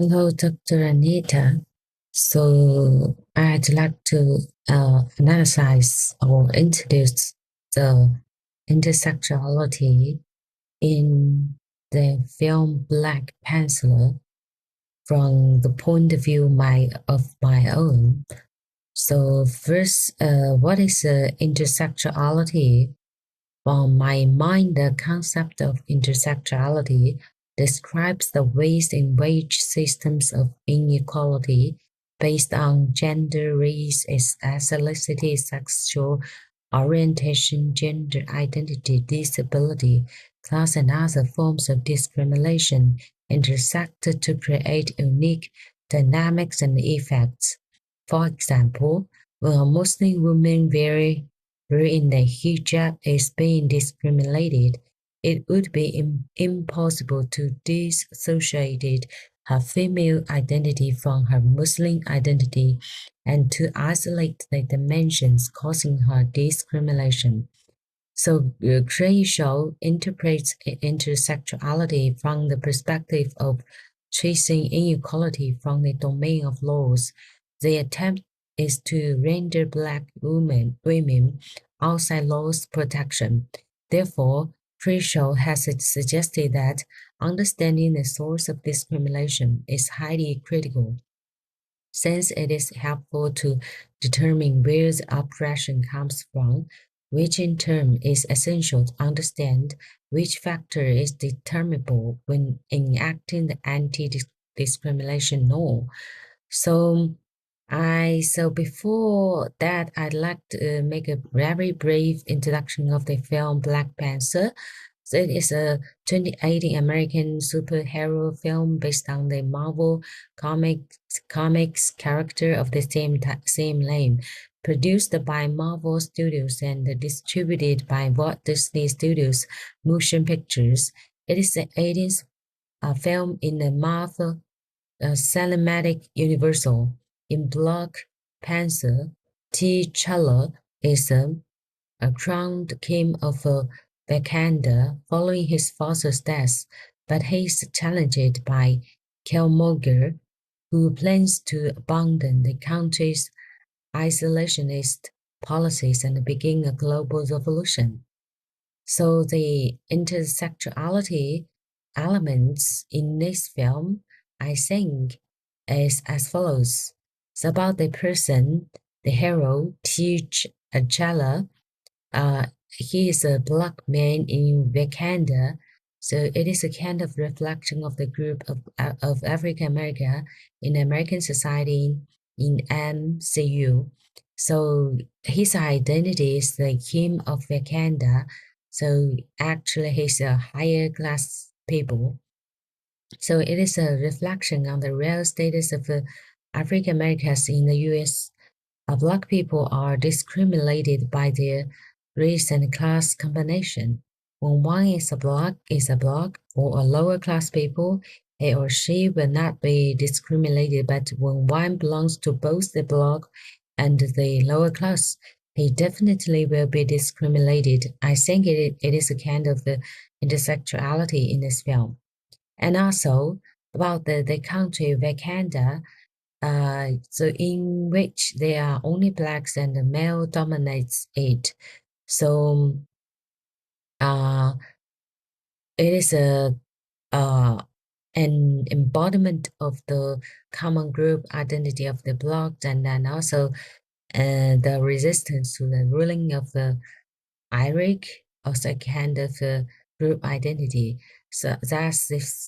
Hello, Dr. Anita. So I'd like to analyze or introduce the intersectionality in the film Black Panther from the point of view of my own. So first, what is intersectionality? On my mind, the concept of intersectionality describes the ways in which systems of inequality based on gender, race, ethnicity, sexual orientation, gender identity, disability, class, and other forms of discrimination intersect to create unique dynamics and effects. For example, when a Muslim woman wherein the hijab is being discriminated, it would be impossible to dissociate her female identity from her Muslim identity and to isolate the dimensions causing her discrimination. So Gray Shaw interprets intersectionality from the perspective of tracing inequality from the domain of laws. The attempt is to render Black women outside law's protection. Therefore, Shaw has suggested that understanding the source of discrimination is highly critical, since it is helpful to determine where the oppression comes from, which in turn is essential to understand which factor is determinable when enacting the anti-discrimination law. So so before that, I'd like to make a very brief introduction of the film Black Panther. So it is a 2018 American superhero film based on the Marvel comics character of the same name, produced by Marvel Studios and distributed by Walt Disney Studios Motion Pictures. It is the 18th film in the Marvel cinematic universal. In Black Panther, T'Challa is a crowned king of Wakanda following his father's death, but he is challenged by Killmonger, who plans to abandon the country's isolationist policies and begin a global revolution. So the intersectionality elements in this film, I think, is as follows. It's about the person, the hero, T'Challa. He is a black man in Wakanda. So it is a kind of reflection of the group of African America in American society in MCU. So his identity is the king of Wakanda. So actually, he's a higher class people. So it is a reflection on the real status of African Americans in the U.S. Black people are discriminated by their race and class combination. When one is a black or a lower class people, he or she will not be discriminated, but when one belongs to both the black and the lower class, he definitely will be discriminated. I think it is a kind of the intersectionality in this film. And also about the country Wakanda, so in which there are only blacks and the male dominates it. So uh, it is uh, an embodiment of the common group identity of the blacks, and then also the resistance to the ruling of the Irish, also kind of group identity. So thus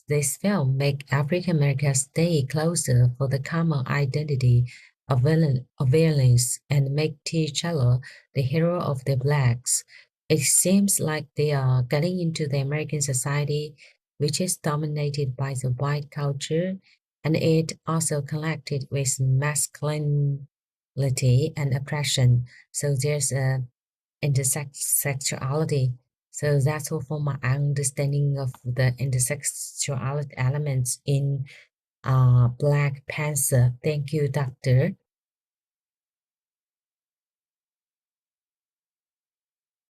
this film make African America stay closer for the common identity of violence and make T'Challa the hero of the blacks. It seems like they are getting into the American society, which is dominated by the white culture, and it also connected with masculinity and oppression. So there's a intersectionality. So that's all for my understanding of the intersectionality elements in Black Panther. Thank you, Doctor.